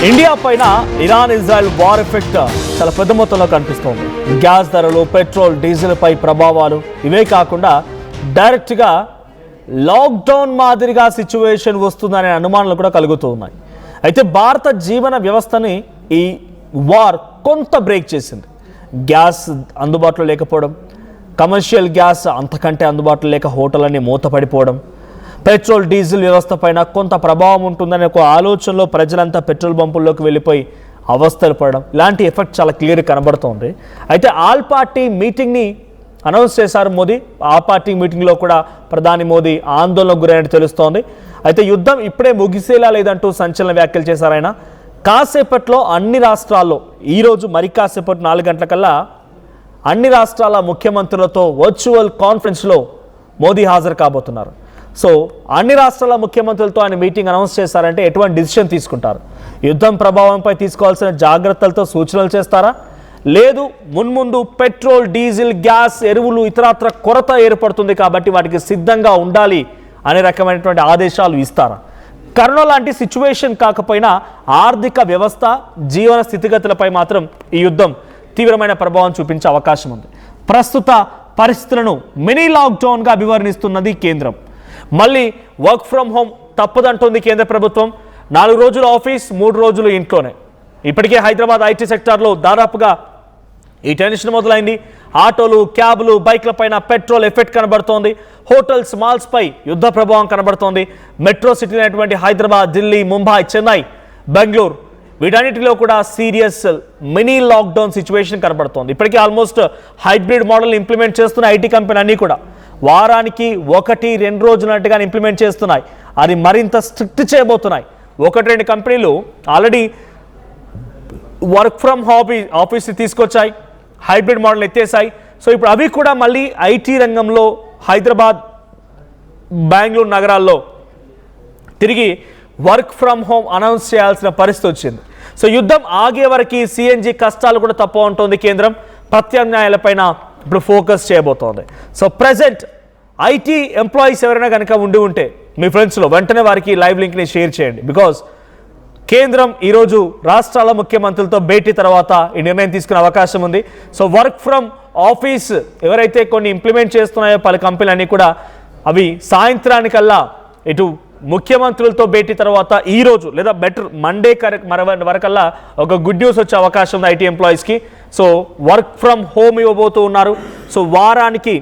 India పైన Iran Israel war effect చాలా పెద్ద మొత్తంలో కనిపిస్తోంది. గ్యాస్ ధరలు, పెట్రోల్, డీజిల్ పై ప్రభావాలు ఇవే కాకుండా డైరెక్ట్గా లాక్డౌన్ మాదిరిగా సిచ్యువేషన్ వస్తుందనే అనుమానాలు కూడా కలుగుతూ ఉన్నాయి. అయితే భారత జీవన వ్యవస్థని ఈ వార్ కొంత బ్రేక్ చేసింది. గ్యాస్ అందుబాటులో లేకపోవడం, కమర్షియల్ గ్యాస్ అంతకంటే అందుబాటులో లేక హోటళ్ళన్నీ మూతపడిపోవడం, పెట్రోల్ డీజిల్ వ్యవస్థ పైన కొంత ప్రభావం ఉంటుందనే ఒక ఆలోచనలో ప్రజలంతా పెట్రోల్ బంపుల్లోకి వెళ్ళిపోయి అవస్థలు పడడం, ఇలాంటి ఎఫెక్ట్ చాలా క్లియర్గా కనబడుతోంది. అయితే ఆల్ పార్టీ మీటింగ్ని అనౌన్స్ చేశారు మోదీ. ఆ పార్టీ మీటింగ్లో కూడా ప్రధాని మోదీ ఆందోళనకు గురైనట్టు తెలుస్తోంది. అయితే యుద్ధం ఇప్పుడే ముగిసేలా లేదంటూ సంచలన వ్యాఖ్యలు చేశారు ఆయన. కాసేపట్లో అన్ని రాష్ట్రాల్లో ఈరోజు మరి కాసేపటి 4 గంటలకల్లా అన్ని రాష్ట్రాల ముఖ్యమంత్రులతో వర్చువల్ కాన్ఫరెన్స్లో మోదీ హాజరు కాబోతున్నారు. సో అన్ని రాష్ట్రాల ముఖ్యమంత్రులతో ఆయన మీటింగ్ అనౌన్స్ చేశారంటే ఎటువంటి డిసిషన్ తీసుకుంటారు? యుద్ధం ప్రభావంపై తీసుకోవాల్సిన జాగ్రత్తలతో సూచనలు చేస్తారా, లేదు మున్ముందు పెట్రోల్, డీజిల్, గ్యాస్, ఎరువులు ఇతరత్ర కొరత ఏర్పడుతుంది కాబట్టి వాటికి సిద్ధంగా ఉండాలి అనే రకమైనటువంటి ఆదేశాలు ఇస్తారా? కరోనా లాంటి సిచ్యువేషన్ కాకపోయినా ఆర్థిక వ్యవస్థ, జీవన స్థితిగతులపై మాత్రం ఈ యుద్ధం తీవ్రమైన ప్రభావం చూపించే అవకాశం ఉంది. ప్రస్తుత పరిస్థితులను మినీ లాక్డౌన్గా అభివర్ణిస్తున్నది కేంద్రం. మళ్ళీ వర్క్ ఫ్రమ్ హోమ్ తప్పదంటోంది కేంద్ర ప్రభుత్వం. 4 రోజులు ఆఫీస్, 3 రోజులు ఇంట్లోనే. ఇప్పటికే హైదరాబాద్ ఐటీ సెక్టార్లో దాదాపుగా ఈ టెన్షన్ మొదలైంది. ఆటోలు, క్యాబులు, బైక్ల పైన పెట్రోల్ ఎఫెక్ట్ కనబడుతోంది. హోటల్స్, మాల్స్ పై యుద్ధ ప్రభావం కనబడుతోంది. మెట్రో సిటీ అయినటువంటి హైదరాబాద్, ఢిల్లీ, ముంబై, చెన్నై, బెంగళూరు వీటన్నిటిలో కూడా సీరియస్ మినీ లాక్డౌన్ సిచ్యువేషన్ కనబడుతోంది. ఇప్పటికీ ఆల్మోస్ట్ హైబ్రిడ్ మోడల్ ఇంప్లిమెంట్ చేస్తున్న ఐటీ కంపెనీ అన్నీ కూడా వారానికి 1-2 రోజులట్టుగా ఇంప్లిమెంట్ చేస్తున్నాయి. అది మరింత స్ట్రిక్ట్ చేయబోతున్నాయి. 1-2 కంపెనీలు ఆల్రెడీ వర్క్ ఫ్రమ్ ఆఫీస్ తీసుకొచ్చాయి, హైబ్రిడ్ మోడల్ ఎత్తేసాయి. సో ఇప్పుడు అవి కూడా మళ్ళీ ఐటీ రంగంలో హైదరాబాద్, బెంగళూరు నగరాల్లో తిరిగి వర్క్ ఫ్రమ్ హోమ్ అనౌన్స్ చేయాల్సిన పరిస్థితి వచ్చింది. సో యుద్ధం ఆగే వరకు సిఎన్జి కష్టాలు కూడా తప్ప ఉంటుంది. కేంద్రం ప్రత్యామ్నాయాలపైన ఇప్పుడు ఫోకస్ చేయబోతోంది. సో ప్రజెంట్ ఐటీ ఎంప్లాయీస్ ఎవరైనా కనుక ఉంటే మీ ఫ్రెండ్స్లో వెంటనే వారికి లైవ్ లింక్ని షేర్ చేయండి. బికాజ్ కేంద్రం ఈరోజు రాష్ట్రాల ముఖ్యమంత్రులతో భేటీ తర్వాత ఈ నిర్ణయం తీసుకునే అవకాశం ఉంది. సో వర్క్ ఫ్రమ్ ఆఫీస్ ఎవరైతే కొన్ని ఇంప్లిమెంట్ చేస్తున్నాయో పలు కంపెనీలు అన్నీ కూడా అవి సాయంత్రానికల్లా ఇటు ముఖ్యమంత్రులతో భేటీ తర్వాత ఈరోజు లేదా బెటర్ మండే వరకల్లా ఒక గుడ్ న్యూస్ వచ్చే అవకాశం ఉంది ఐటీ ఎంప్లాయీస్కి. సో వర్క్ ఫ్రమ్ హోమ్ ఇవ్వబోతూ ఉన్నారు. సో వారానికి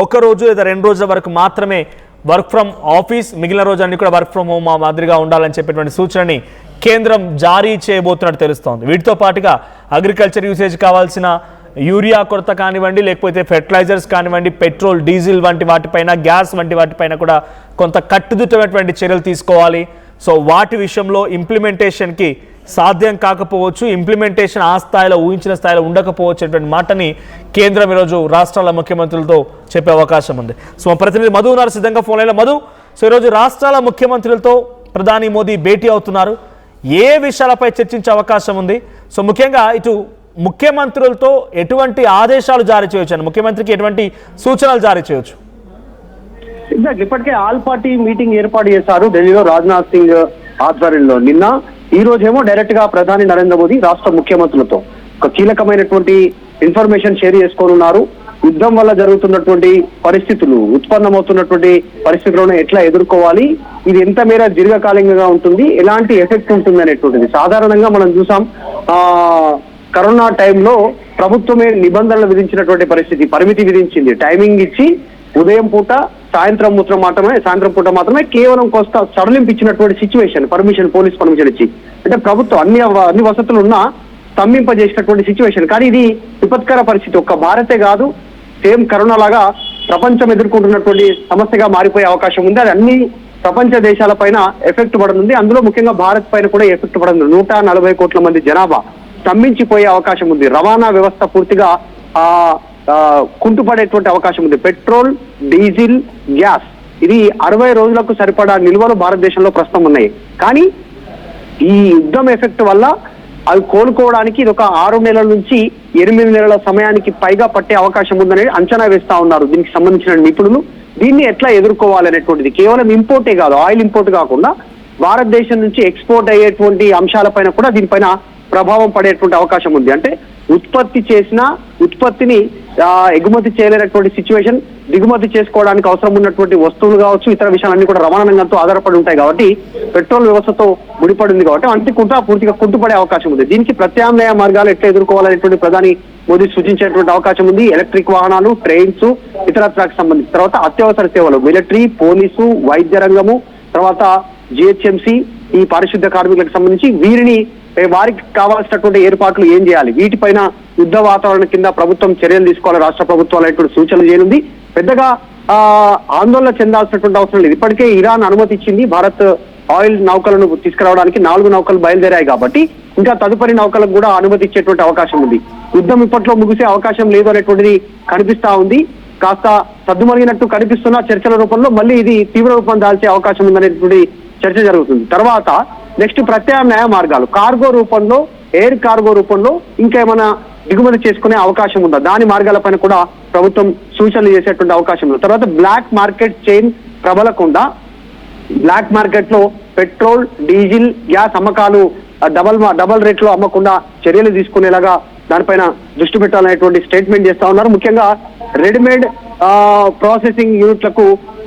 1 రోజు లేదా 2 రోజుల వరకు మాత్రమే వర్క్ ఫ్రమ్ ఆఫీస్, మిగిలిన రోజు అన్ని కూడా వర్క్ ఫ్రమ్ హోమ్ మాదిరిగా ఉండాలని చెప్పేటువంటి సూచనని కేంద్రం జారీ చేయబోతున్నట్టు తెలుస్తోంది. వీటితో పాటుగా అగ్రికల్చర్ యూసేజ్ కావాల్సిన యూరియా కొరత కానివ్వండి, లేకపోతే ఫెర్టిలైజర్స్ కానివ్వండి, పెట్రోల్, డీజిల్ వంటి వాటిపైన, గ్యాస్ వంటి వాటిపైన కూడా కొంత కట్టుదిట్టమైనటువంటి చర్యలు తీసుకోవాలి. సో వాటి విషయంలో ఇంప్లిమెంటేషన్కి సాధ్యం కాకపోవచ్చు, ఇంప్లిమెంటేషన్ ఆ స్థాయిలో ఊహించిన స్థాయిలో ఉండకపోవచ్చు అనేటువంటి మాటని కేంద్రం ఈరోజు రాష్ట్రాల ముఖ్యమంత్రులతో చెప్పే అవకాశం ఉంది. సో మా ప్రతినిధి మధు ఉన్నారు సిద్ధంగా ఫోన్ లైన్లో. మధు, సో ఈరోజు రాష్ట్రాల ముఖ్యమంత్రులతో ప్రధాని మోదీ భేటీ అవుతున్నారు. ఏ విషయాలపై చర్చించే అవకాశం ఉంది? సో ముఖ్యంగా ఇటు ముఖ్యమంత్రులతో ఎటువంటి ఆదేశాలు జారీ చేయొచ్చు అని, ముఖ్యమంత్రికి ఎటువంటి సూచనలు జారీ చేయొచ్చు? ఇప్పటికే ఆల్ పార్టీ మీటింగ్ ఏర్పాటు చేశారు ఢిల్లీలో రాజ్నాథ్ సింగ్ ఆధ్వర్యంలో. నిన్న ఈ రోజేమో డైరెక్ట్ గా ప్రధాని నరేంద్ర మోదీ రాష్ట్ర ముఖ్యమంత్రులతో ఒక కీలకమైనటువంటి ఇన్ఫర్మేషన్ షేర్ చేసుకోనున్నారు. యుద్ధం వల్ల జరుగుతున్నటువంటి పరిస్థితులు, ఉత్పన్నమవుతున్నటువంటి పరిస్థితులను ఎట్లా ఎదుర్కోవాలి, ఇది ఎంత మేర దీర్ఘకాలికంగా ఉంటుంది, ఎలాంటి ఎఫెక్ట్ ఉంటుంది అనేటువంటిది. సాధారణంగా మనం చూసాం కరోనా టైంలో ప్రభుత్వమే నిబంధనలు విధించినటువంటి పరిస్థితి, పరిమితి విధించింది. టైమింగ్ ఇచ్చి ఉదయం పూట, సాయంత్రం పూట మాత్రమే కేవలం కొంత సడలింపు ఇచ్చినటువంటి సిచ్యువేషన్, పోలీస్ పర్మిషన్ ఇచ్చి, అంటే ప్రభుత్వం అన్ని వసతులు ఉన్నా స్తంభింపజేసినటువంటి సిచ్యువేషన్. కానీ ఇది విపత్కర పరిస్థితి. ఒక్క భారతే కాదు, సేమ్ కరోనా లాగా ప్రపంచం ఎదుర్కొంటున్నటువంటి సమస్యగా మారిపోయే అవకాశం ఉంది. అది అన్ని ప్రపంచ దేశాల పైన ఎఫెక్ట్ పడనుంది. అందులో ముఖ్యంగా భారత్ పైన కూడా ఎఫెక్ట్ పడనుంది. 140 కోట్ల మంది జనాభా స్తంభించిపోయే అవకాశం ఉంది. రవాణా వ్యవస్థ పూర్తిగా కుంటుపడేటువంటి అవకాశం ఉంది. పెట్రోల్, డీజిల్, గ్యాస్ ఇది 60 రోజులకు సరిపడా నిల్వలు భారతదేశంలో ప్రస్తుతం ఉన్నాయి. కానీ ఈ యుద్ధం ఎఫెక్ట్ వల్ల అవి కోలుకోవడానికి ఇది ఒక 6 నెలల నుంచి 8 నెలల సమయానికి పైగా పట్టే అవకాశం ఉందని అంచనా వేస్తా ఉన్నారు దీనికి సంబంధించిన నిపుణులు. దీన్ని ఎట్లా ఎదుర్కోవాలనేటువంటిది కేవలం ఇంపోర్టే కాదు, ఆయిల్ ఇంపోర్ట్ కాకుండా భారతదేశం నుంచి ఎక్స్పోర్ట్ అయ్యేటువంటి అంశాలపైన కూడా దీనిపైన ప్రభావం పడేటువంటి అవకాశం ఉంది. అంటే ఉత్పత్తి చేసిన ఉత్పత్తిని ఎగుమతి చేయలేనటువంటి సిచ్యువేషన్, దిగుమతి చేసుకోవడానికి అవసరం ఉన్నటువంటి వస్తువులు కావచ్చు, ఇతర విషయాలన్నీ కూడా రవాణా రంగంతో ఆధారపడి ఉంటాయి కాబట్టి, పెట్రోల్ వ్యవస్థతో ముడిపడి ఉంది కాబట్టి అంటికుంటా పూర్తిగా కుంటుపడే అవకాశం ఉంది. దీనికి ప్రత్యామ్నాయ మార్గాలు ఎట్లా ఎదుర్కోవాలనేటువంటి ప్రధాని మోదీ సూచించేటువంటి అవకాశం ఉంది. ఎలక్ట్రిక్ వాహనాలు, ట్రైన్స్, ఇతరత్రకు సంబంధించి, తర్వాత అత్యవసర సేవలు, మిలిటరీ, పోలీసు, వైద్య రంగము, తర్వాత జిహెచ్ఎంసీ, ఈ పారిశుద్ధ్య కార్మికులకు సంబంధించి వీరిని వారికి కావాల్సినటువంటి ఏర్పాట్లు ఏం చేయాలి, వీటిపైన యుద్ధ వాతావరణం కింద ప్రభుత్వం చర్యలు తీసుకోవాలి, రాష్ట్ర ప్రభుత్వాలు అనేటువంటి సూచనలు చేయనుంది. పెద్దగా ఆందోళన చెందాల్సినటువంటి అవసరం లేదు. ఇప్పటికే ఇరాన్ అనుమతి ఇచ్చింది భారత్ ఆయిల్ నౌకలను తీసుకురావడానికి. 4 నౌకలు బయలుదేరాయి కాబట్టి ఇంకా తదుపరి నౌకలకు కూడా అనుమతి ఇచ్చేటువంటి అవకాశం ఉంది. యుద్ధం ఇప్పట్లో ముగిసే అవకాశం లేదు అనేటువంటిది కనిపిస్తా ఉంది. కాస్త సద్దుమణిగినట్టు కనిపిస్తున్న చర్చల రూపంలో మళ్ళీ ఇది తీవ్ర రూపం దాల్చే అవకాశం ఉందనేటువంటి చర్చ జరుగుతుంది. తర్వాత నెక్స్ట్ ప్రత్యామ్నాయ మార్గాలు, కార్గో రూపంలో, ఎయిర్ కార్గో రూపంలో ఇంకేమైనా దిగుమతి చేసుకునే అవకాశం ఉందా, దాని మార్గాలపైన కూడా ప్రభుత్వం సూచనలు చేసేటువంటి అవకాశం ఉంది. తర్వాత బ్లాక్ మార్కెట్ చైన్ ప్రబలకుండా బ్లాక్ మార్కెట్ లో పెట్రోల్, డీజిల్, గ్యాస్ అమ్మకాలు డబల్ రేట్ లో అమ్మకుండా చర్యలు తీసుకునేలాగా దానిపైన దృష్టి పెట్టాలనేటువంటి స్టేట్మెంట్ చేస్తా ఉన్నారు. ముఖ్యంగా రెడీమేడ్ ప్రాసెసింగ్ యూనిట్లకు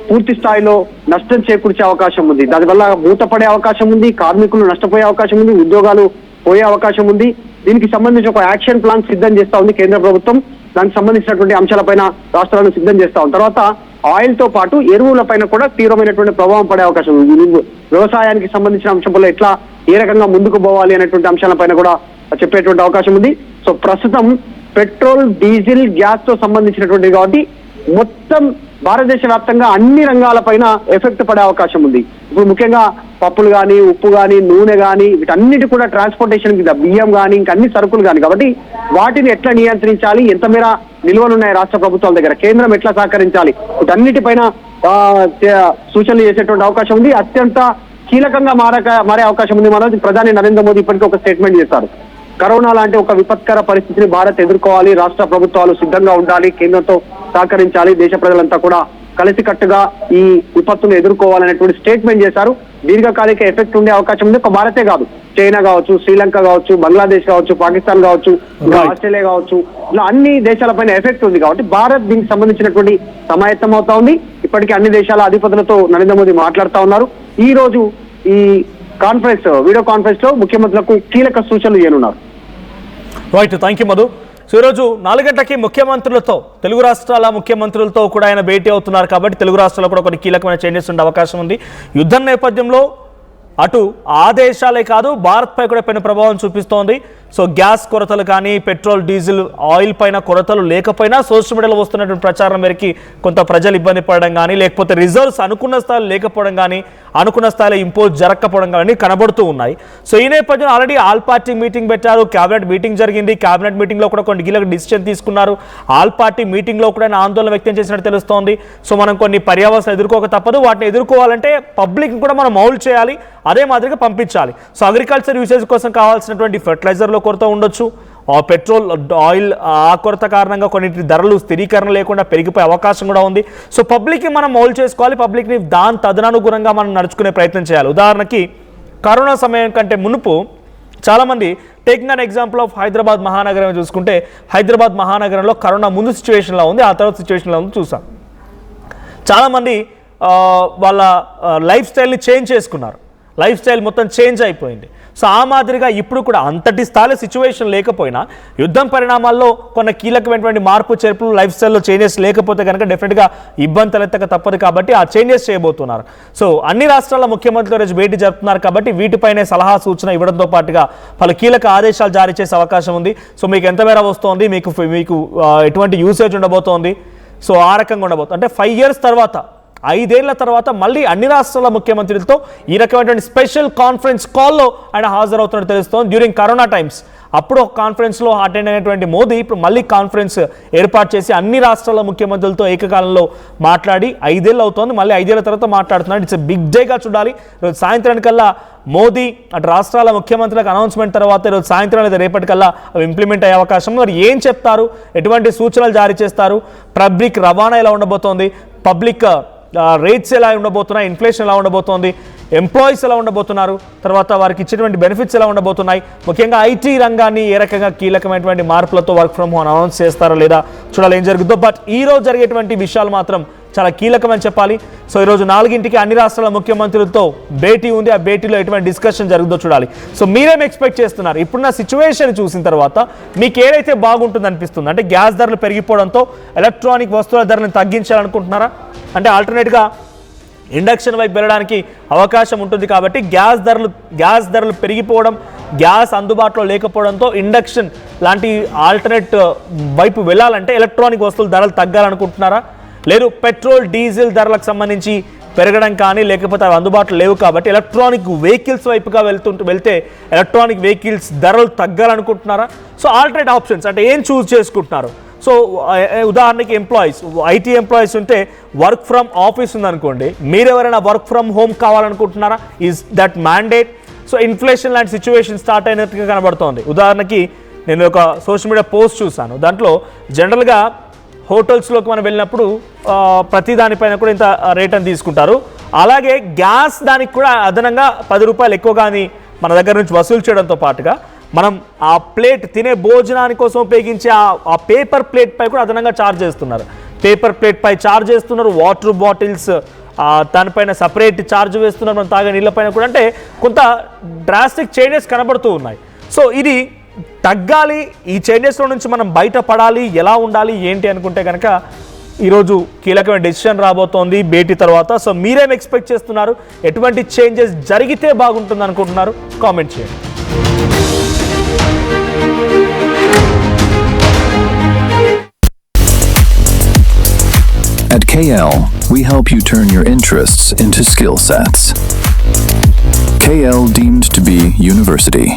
పూర్తి స్థాయిలో నష్టం చేకూర్చే అవకాశం ఉంది. దానివల్ల మూతపడే అవకాశం ఉంది, కార్మికులు నష్టపోయే అవకాశం ఉంది, ఉద్యోగాలు పోయే అవకాశం ఉంది. దీనికి సంబంధించి ఒక యాక్షన్ ప్లాన్ సిద్ధం చేస్తా ఉంది కేంద్ర ప్రభుత్వం. దానికి సంబంధించినటువంటి అంశాలపైన రాష్ట్రాలను సిద్ధం చేస్తా ఉంది. తర్వాత ఆయిల్ తో పాటు ఎరువులపైన కూడా తీవ్రమైనటువంటి ప్రభావం పడే అవకాశం ఉంది. వ్యవసాయానికి సంబంధించిన అంశంలో ఎట్లా ఏ రకంగా ముందుకు పోవాలి అనేటువంటి అంశాలపైన కూడా చెప్పేటువంటి అవకాశం ఉంది. సో ప్రస్తుతం పెట్రోల్, డీజిల్, గ్యాస్ తో సంబంధించినటువంటి కాబట్టి మొత్తం భారతదేశ వ్యాప్తంగా అన్ని రంగాలపైన ఎఫెక్ట్ పడే అవకాశం ఉంది. ఇప్పుడు ముఖ్యంగా పప్పులు కానీ, ఉప్పు కానీ, నూనె కానీ, వీటన్నిటి కూడా ట్రాన్స్పోర్టేషన్ కింద, బియ్యం కానీ, ఇంకా అన్ని సరుకులు కానీ, కాబట్టి వాటిని ఎట్లా నియంత్రించాలి, ఎంత మేర నిల్వలు ఉన్నాయి రాష్ట్ర ప్రభుత్వాల దగ్గర, కేంద్రం ఎట్లా సహకరించాలి, వీటన్నిటిపైన సూచనలు చేసేటువంటి అవకాశం ఉంది. అత్యంత కీలకంగా మారే అవకాశం ఉంది. మన ప్రధాని నరేంద్ర మోదీ ఇప్పటికీ ఒక స్టేట్మెంట్ చేశారు. కరోనా లాంటి ఒక విపత్కర పరిస్థితిని భారత్ ఎదుర్కోవాలి, రాష్ట్ర ప్రభుత్వాలు సిద్ధంగా ఉండాలి, కేంద్రంతో సహకరించాలి, దేశ ప్రజలంతా కూడా కలిసికట్టుగా ఈ విపత్తును ఎదుర్కోవాలనేటువంటి స్టేట్మెంట్ చేశారు. దీర్ఘకాలిక ఎఫెక్ట్ ఉండే అవకాశం ఉంది. ఒక భారతే కాదు, చైనా కావచ్చు, శ్రీలంక కావచ్చు, బంగ్లాదేశ్ కావచ్చు, పాకిస్తాన్ కావచ్చు, ఆస్ట్రేలియా కావచ్చు, ఇలా అన్ని దేశాలపైన ఎఫెక్ట్ ఉంది. కాబట్టి భారత్ దీనికి సంబంధించినటువంటి సమాయత్తం అవుతా ఉంది. ఇప్పటికీ అన్ని దేశాల అధిపతులతో నరేంద్ర మోదీ మాట్లాడుతూ ఉన్నారు. ఈ రోజు ఈ కాన్ఫరెన్స్, వీడియో కాన్ఫరెన్స్ లో ముఖ్యమంత్రులకు కీలక సూచనలు చేయనున్నారు. Right, thank you Madhu. So ఈరోజు 4 గంటలకి ముఖ్యమంత్రులతో, తెలుగు రాష్ట్రాల ముఖ్యమంత్రులతో కూడా ఆయన భేటీ అవుతున్నారు కాబట్టి తెలుగు రాష్ట్రాల్లో కూడా కొన్ని కీలకమైన చేంజెస్ ఉండే అవకాశం ఉంది. యుద్ధం నేపథ్యంలో అటు ఆ దేశాలే కాదు భారత్పై కూడా పెను ప్రభావం చూపిస్తోంది. సో గ్యాస్ కొరతలు కానీ, పెట్రోల్, డీజిల్, ఆయిల్ పైన కొరతలు లేకపోయినా సోషల్ మీడియాలో వస్తున్నటువంటి ప్రచారం మేరకి కొంత ప్రజలు ఇబ్బంది పడడం కానీ, లేకపోతే రిజర్వ్స్ అనుకున్న స్థాయిలో లేకపోవడం కానీ, అనుకున్న స్థాయిలో ఇంపోజ్ జరగకపోవడం కానీ కనబడుతూ ఉన్నాయి. సో ఈ నేపథ్యంలో ఆల్రెడీ ఆల్ పార్టీ మీటింగ్ పెట్టారు, క్యాబినెట్ మీటింగ్ జరిగింది. క్యాబినెట్ మీటింగ్లో కూడా కొన్ని కీలక డిసిషన్ తీసుకున్నారు. ఆల్ పార్టీ మీటింగ్లో కూడా ఆందోళన వ్యక్తం చేసినట్టు తెలుస్తోంది. సో మనం కొన్ని పర్యావరణాలు ఎదుర్కోక తప్పదు. వాటిని ఎదుర్కోవాలంటే పబ్లిక్ కూడా మనం మౌల్డ్ చేయాలి, అదే మాదిరిగా పంపించాలి. సో అగ్రికల్చర్ యూసేజ్ కోసం కావాల్సినటువంటి ఫెర్టిలైజర్లో కొరత ఉండొచ్చు, పెట్రోల్, ఆయిల్ ఆ కొరత కారణంగా కొన్నింటి ధరలు స్థిరీకరణ లేకుండా పెరిగిపోయే అవకాశం కూడా ఉంది. సో పబ్లిక్ని మనం మౌల్డ్ చేసుకోవాలి, పబ్లిక్ని దాని తదనుగుణంగా మనం నడుచుకునే ప్రయత్నం చేయాలి. ఉదాహరణకి కరోనా సమయం కంటే మునుపు చాలామంది, taking an example of Hyderabad మహానగరం చూసుకుంటే, హైదరాబాద్ మహానగరంలో కరోనా ముందు సిచ్యువేషన్లో ఉంది, ఆ తర్వాత సిచ్యువేషన్లో ఉంది చూసాం. చాలామంది వాళ్ళ లైఫ్ స్టైల్ని చేంజ్ చేసుకున్నారు, లైఫ్ స్టైల్ మొత్తం చేంజ్ అయిపోయింది. సో ఆ మాదిరిగా ఇప్పుడు కూడా అంతటి స్థాయి సిచ్యువేషన్ లేకపోయినా యుద్ధం పరిణామాల్లో కొన్ని కీలకమైనటువంటి మార్పు చేర్పులు, లైఫ్ స్టైల్లో చేంజెస్ లేకపోతే కనుక డెఫినెట్గా ఇబ్బంది తలెత్తక తప్పదు. కాబట్టి ఆ చేంజెస్ చేయబోతున్నారు. సో అన్ని రాష్ట్రాల ముఖ్యమంత్రులు రోజు భేటీ జరుపుతున్నారు కాబట్టి వీటిపైనే సలహా సూచన ఇవ్వడంతో పాటుగా పలు కీలక ఆదేశాలు జారీ చేసే అవకాశం ఉంది. సో మీకు ఎంత మేర వస్తోంది, మీకు ఎటువంటి యూసేజ్ ఉండబోతోంది, సో ఆ రకంగా ఉండబోతుంది. అంటే 5 years తర్వాత, 5 ఏళ్ల తర్వాత మళ్ళీ అన్ని రాష్ట్రాల ముఖ్యమంత్రులతో ఈ రకమైనటువంటి స్పెషల్ కాన్ఫరెన్స్ కాల్లో ఆయన హాజరవుతున్నట్టు తెలుస్తోంది. డ్యూరింగ్ కరోనా టైమ్స్ అప్పుడు ఒక కాన్ఫరెన్స్లో అటెండ్ అయినటువంటి మోదీ ఇప్పుడు మళ్ళీ కాన్ఫరెన్స్ ఏర్పాటు చేసి అన్ని రాష్ట్రాల ముఖ్యమంత్రులతో ఏకకాలంలో మాట్లాడి 5 ఏళ్ళు అవుతోంది, మళ్ళీ 5 ఏళ్ల తర్వాత మాట్లాడుతున్నాడు. ఇట్స్ బిగ్ డేగా చూడాలి. ఈరోజు సాయంత్రానికల్లా మోదీ అటు రాష్ట్రాల ముఖ్యమంత్రులకు అనౌన్స్మెంట్ తర్వాత ఈరోజు సాయంత్రం లేదా రేపటికల్లా అవి ఇంప్లిమెంట్ అయ్యే అవకాశం. మరి ఏం చెప్తారు, ఎటువంటి సూచనలు జారీ చేస్తారు, పబ్లిక్ రవాణా ఎలా ఉండబోతోంది, పబ్లిక్ రేట్స్ ఎలా ఉండబోతున్నాయి, ఇన్ఫ్లేషన్ ఎలా ఉండబోతోంది, ఎంప్లాయీస్ ఎలా ఉండబోతున్నారు, తర్వాత వారికి ఇచ్చేటువంటి బెనిఫిట్స్ ఎలా ఉండబోతున్నాయి, ముఖ్యంగా ఐటీ రంగాన్ని ఏ రకంగా కీలకమైనటువంటి మార్పులతో వర్క్ ఫ్రమ్ హోమ్ అనౌన్స్ చేస్తారో లేదా చూడాలి ఏం జరుగుతుందో. బట్ ఈ రోజు జరిగేటువంటి విషయాలు మాత్రం చాలా కీలకమని చెప్పాలి. సో ఈరోజు 4ంటికి అన్ని రాష్ట్రాల ముఖ్యమంత్రులతో భేటీ ఉంది. ఆ భేటీలో ఎటువంటి డిస్కషన్ జరుగుతుందో చూడాలి. సో మీరేం ఎక్స్పెక్ట్ చేస్తున్నారు? ఇప్పుడున్న సిచ్యువేషన్ చూసిన తర్వాత మీకు ఏదైతే బాగుంటుంది అనిపిస్తుంది? అంటే గ్యాస్ ధరలు పెరిగిపోవడంతో ఎలక్ట్రానిక్ వస్తువుల ధరలను తగ్గించాలనుకుంటున్నారా? అంటే ఆల్టర్నేట్గా ఇండక్షన్ వైపు వెళ్ళడానికి అవకాశం ఉంటుంది కాబట్టి గ్యాస్ ధరలు పెరిగిపోవడం, గ్యాస్ అందుబాటులో లేకపోవడంతో ఇండక్షన్ లాంటి ఆల్టర్నేట్ వైపు వెళ్ళాలంటే ఎలక్ట్రానిక్ వస్తువుల ధరలు తగ్గాలనుకుంటున్నారా? లేదు పెట్రోల్ డీజిల్ ధరలకు సంబంధించి పెరగడం కానీ లేకపోతే అవి అందుబాటులో లేవు కాబట్టి ఎలక్ట్రానిక్ వెహికల్స్ వైపుగా వెళ్తే ఎలక్ట్రానిక్ వెహికల్స్ ధరలు తగ్గాలనుకుంటున్నారా? సో ఆల్టర్నేట్ ఆప్షన్స్ అంటే ఏం చూస్ చేసుకుంటున్నారు? సో ఉదాహరణకి ఎంప్లాయీస్, ఐటీ ఎంప్లాయీస్ ఉంటే వర్క్ ఫ్రమ్ ఆఫీస్ ఉందనుకోండి, మీరు ఎవరైనా వర్క్ ఫ్రమ్ హోమ్ కావాలనుకుంటున్నారా? Is that mandate? So inflation లాంటి సిచ్యువేషన్ స్టార్ట్ అయినట్టుగా కనబడుతోంది. ఉదాహరణకి నేను ఒక సోషల్ మీడియా పోస్ట్ చూసాను. దాంట్లో జనరల్గా హోటల్స్లోకి మనం వెళ్ళినప్పుడు ప్రతి దానిపైన కూడా ఇంత రేట్ అని తీసుకుంటారు. అలాగే గ్యాస్ దానికి కూడా అదనంగా 10 రూపాయలు ఎక్కువగాని మన దగ్గర నుంచి వసూలు చేయడంతో పాటుగా మనం ఆ ప్లేట్ తినే భోజనాని కోసం ఉపయోగించే ఆ పేపర్ ప్లేట్ పై కూడా అదనంగా ఛార్జ్ చేస్తున్నారు. పేపర్ ప్లేట్ పై ఛార్జ్ చేస్తున్నారు. వాటర్ బాటిల్స్ దానిపైన సపరేట్ ఛార్జ్ వేస్తున్నారు. మనం తాగే నీళ్ళపైన కూడా. అంటే కొంత డ్రాస్టిక్ చేంజెస్ కనబడుతూ ఉన్నాయి. సో ఇది తగ్గాలి, ఈ చేంజెస్లో నుంచి మనం బయటపడాలి, ఎలా ఉండాలి ఏంటి అనుకుంటే కనుక ఈరోజు కీలకమైన డెసిషన్ రాబోతోంది భేటీ తర్వాత. సో మీరేం ఎక్స్పెక్ట్ చేస్తున్నారు? ఎటువంటి చేంజెస్ జరిగితే బాగుంటుంది అనుకుంటున్నారు? కామెంట్ చేయండి. At KL, we help you turn your interests into skill sets. KL deemed to be university.